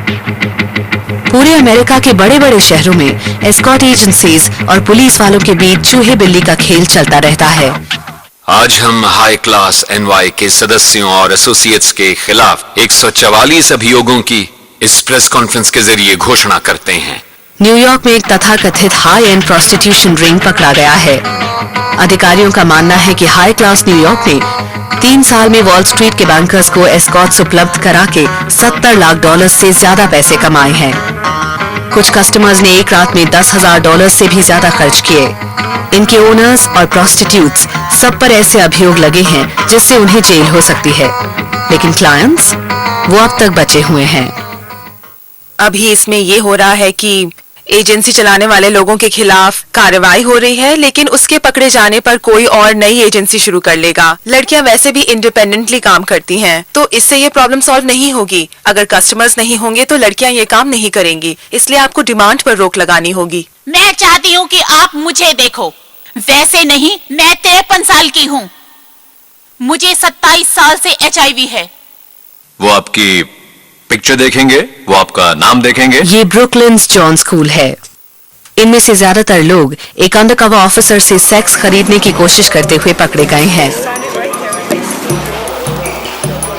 पूरे अमेरिका के बड़े बड़े शहरों में एस्कॉर्ट एजेंसीज और पुलिस वालों के बीच चूहे बिल्ली का खेल चलता रहता है। आज हम हाई क्लास एनवाई के सदस्यों और एसोसिएट्स के खिलाफ 144 अभियोगों की इस प्रेस कॉन्फ्रेंस के जरिए घोषणा करते हैं। न्यूयॉर्क में एक तथाकथित हाई एंड प्रोस्टिट्यूशन रिंग पकड़ा गया है। अधिकारियों का मानना है कि हाई क्लास न्यूयॉर्क ने 3 साल में वॉल स्ट्रीट के बैंकर्स को एस्कॉर्ट्स उपलब्ध करा के $70 लाख से ज्यादा पैसे कमाए हैं। कुछ कस्टमर्स ने एक रात में $10,000 से भी ज्यादा खर्च किए। इनके ओनर्स और प्रोस्टिट्यूट्स सब पर ऐसे अभियोग लगे हैं जिससे उन्हें जेल हो सकती है, लेकिन क्लायंट्स वो अब तक बचे हुए हैं। अभी इसमें ये हो रहा है कि एजेंसी चलाने वाले लोगों के खिलाफ कार्रवाई हो रही है, लेकिन उसके पकड़े जाने पर कोई और नई एजेंसी शुरू कर लेगा। लड़कियां वैसे भी इंडिपेंडेंटली काम करती हैं, तो इससे ये प्रॉब्लम सॉल्व नहीं होगी। अगर कस्टमर्स नहीं होंगे तो लड़कियां ये काम नहीं करेंगी, इसलिए आपको डिमांड पर रोक लगानी होगी। मैं चाहती हूँ कि आप मुझे देखो, वैसे नहीं। मैं 53 साल की हूँ, मुझे 27 साल से HIV है। वो आपकी पिक्चर देखेंगे, वो आपका नाम देखेंगे। ये ब्रुकलिन्स जॉन स्कूल है। इनमें से ज्यादातर लोग एक अंडरकवर ऑफिसर से सेक्स खरीदने की कोशिश करते हुए पकड़े गए हैं।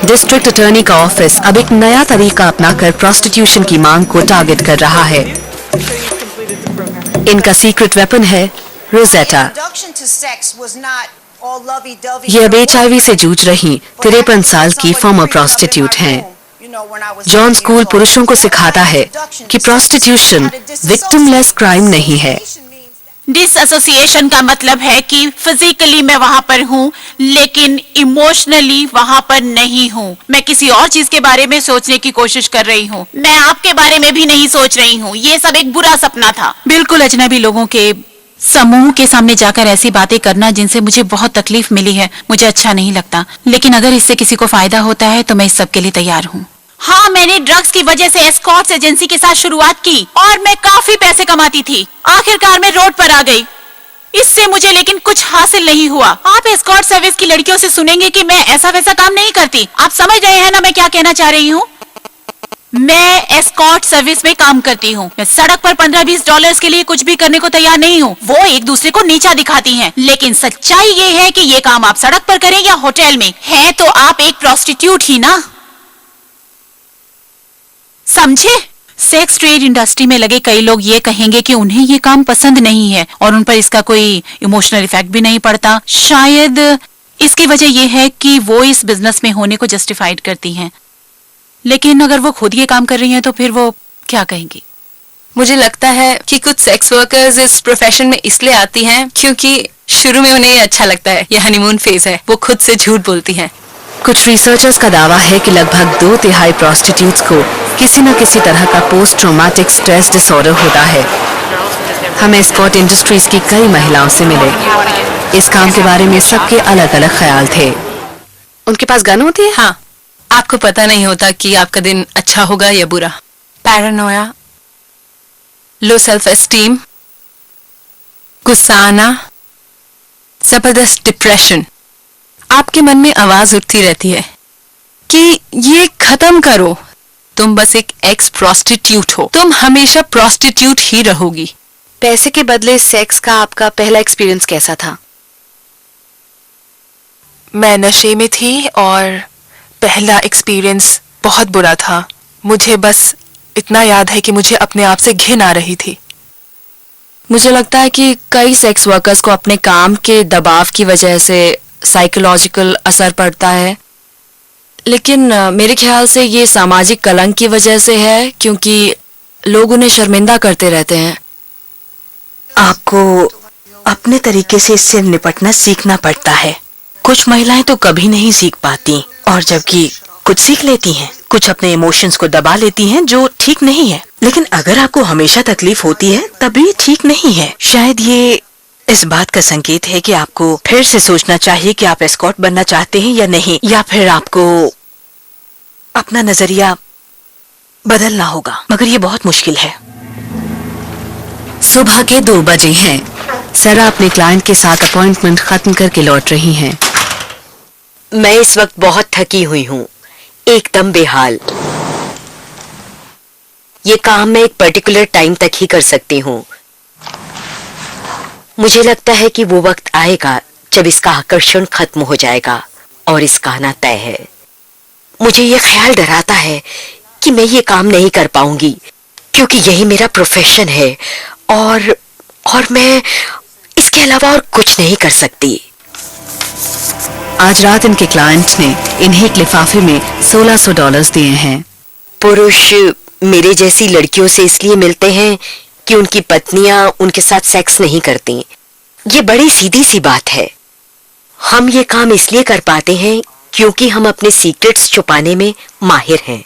डिस्ट्रिक्ट अटॉर्नी का ऑफिस अब एक नया तरीका अपनाकर प्रोस्टिट्यूशन की मांग को टारगेट कर रहा है। इनका सीक्रेट वेपन है रोजेटा। ये अब HIV से जूझ रही 53 साल की फॉर्मर प्रोस्टिट्यूट हैं। जॉन स्कूल पुरुषों को सिखाता है कि प्रोस्टिट्यूशन विक्टिमलेस क्राइम नहीं है। डिसएसोसिएशन का मतलब है कि फिजिकली मैं वहाँ पर हूँ, लेकिन इमोशनली वहाँ पर नहीं हूँ। मैं किसी और चीज के बारे में सोचने की कोशिश कर रही हूँ। मैं आपके बारे में भी नहीं सोच रही हूँ। ये सब एक बुरा सपना था। बिल्कुल अजनबी लोगों के समूह के सामने जाकर ऐसी बातें करना जिनसे मुझे बहुत तकलीफ मिली है, मुझे अच्छा नहीं लगता। लेकिन अगर इससे किसी को फायदा होता है तो मैं इस सब के लिए तैयार हूँ। हाँ, मैंने ड्रग्स की वजह से एस्कॉर्ट्स एजेंसी के साथ शुरुआत की और मैं काफी पैसे कमाती थी। आखिरकार मैं रोड पर आ गई। इससे मुझे लेकिन कुछ हासिल नहीं हुआ। आप एस्कॉर्ट सर्विस की लड़कियों से सुनेंगे कि मैं ऐसा वैसा काम नहीं करती। आप समझ रहे हैं ना मैं क्या कहना चाह रही हूँ? मैं एस्कॉर्ट सर्विस में काम करती हूँ। मैं सड़क पर $15-20 के लिए कुछ भी करने को तैयार नहीं हूँ। वो एक दूसरे को नीचा दिखाती हैं, लेकिन सच्चाई ये है कि ये काम आप सड़क पर करें या होटल में है तो आप एक प्रोस्टिट्यूट ही ना, समझे? सेक्स ट्रेड इंडस्ट्री में लगे कई लोग ये कहेंगे कि उन्हें ये काम पसंद नहीं है और उन पर इसका कोई इमोशनल इफेक्ट भी नहीं पड़ता। शायद इसकी वजह यह है कि वो इस बिजनेस में होने को जस्टिफाइड करती हैं, लेकिन अगर वो खुद ये काम कर रही हैं तो फिर वो क्या कहेंगी? मुझे लगता है कि कुछ सेक्स वर्कर्स इस प्रोफेशन में इसलिए आती हैं क्योंकि शुरू में उन्हें ये अच्छा लगता है। ये हनीमून फेज है। वो खुद से झूठ बोलती हैं। कुछ रिसर्चर्स का दावा है कि लगभग 2/3 प्रोस्टिट्यूट्स को किसी न किसी तरह का पोस्ट ट्रॉमेटिक स्ट्रेस डिसऑर्डर होता है। हम एस्कॉर्ट इंडस्ट्रीज की कई महिलाओं से मिले। इस काम के बारे में सबके अलग अलग ख्याल थे। उनके पास गन होती है? हाँ। आपको पता नहीं होता कि आपका दिन अच्छा होगा या बुरा। पैरानोया, लो सेल्फ एस्टीम, गुस्सा आना, जबरदस्त डिप्रेशन। आपके मन में आवाज उठती रहती है कि ये खत्म करो, तुम बस एक एक्स प्रोस्टिट्यूट हो, तुम हमेशा प्रोस्टिट्यूट ही रहोगी। पैसे के बदले सेक्स का आपका पहला एक्सपीरियंस कैसा था? मैं नशे में थी और पहला एक्सपीरियंस बहुत बुरा था। मुझे बस इतना याद है कि मुझे अपने आप से घिन आ रही थी। मुझे लगता है कि कई सेक्स वर्कर्स को अपने काम के दबाव की वजह से साइकोलॉजिकल असर पड़ता है, लेकिन मेरे ख्याल से ये सामाजिक कलंक की वजह से है, क्योंकि लोग उन्हें शर्मिंदा करते रहते हैं। आपको अपने तरीके से इससे निपटना सीखना पड़ता है। कुछ महिलाएं तो कभी नहीं सीख पाती, और जबकि कुछ सीख लेती हैं, कुछ अपने इमोशंस को दबा लेती हैं, जो ठीक नहीं है। लेकिन अगर आपको हमेशा तकलीफ होती है तब भी ठीक नहीं है। शायद ये इस बात का संकेत है कि आपको फिर से सोचना चाहिए कि आप एस्कॉर्ट बनना चाहते हैं या नहीं, या फिर आपको अपना नजरिया बदलना होगा। मगर ये बहुत मुश्किल है। सुबह के 2 बजे हैं। सरा अपने क्लाइंट के साथ अपॉइंटमेंट खत्म करके लौट रही हैं। मैं इस वक्त बहुत थकी हुई हूँ, एकदम बेहाल। ये काम मैं एक पर्टिकुलर टाइम तक ही कर सकती हूँ। मुझे लगता है कि वो वक्त आएगा जब इसका आकर्षण खत्म हो जाएगा और इसका आना तय है। मुझे ये ख्याल डराता है कि मैं ये काम नहीं कर पाऊंगी, क्योंकि यही मेरा प्रोफेशन है और मैं इसके अलावा और कुछ नहीं कर सकती। आज रात इनके क्लाइंट ने इन्हें एक लिफाफे में $1600 दिए हैं। पुरुष मेरे जैसी लड़कियों से इसलिए मिलते हैं कि उनकी पत्नियां उनके साथ सेक्स नहीं करती। ये बड़ी सीधी सी बात है। हम ये काम इसलिए कर पाते हैं क्योंकि हम अपने सीक्रेट्स छुपाने में माहिर हैं।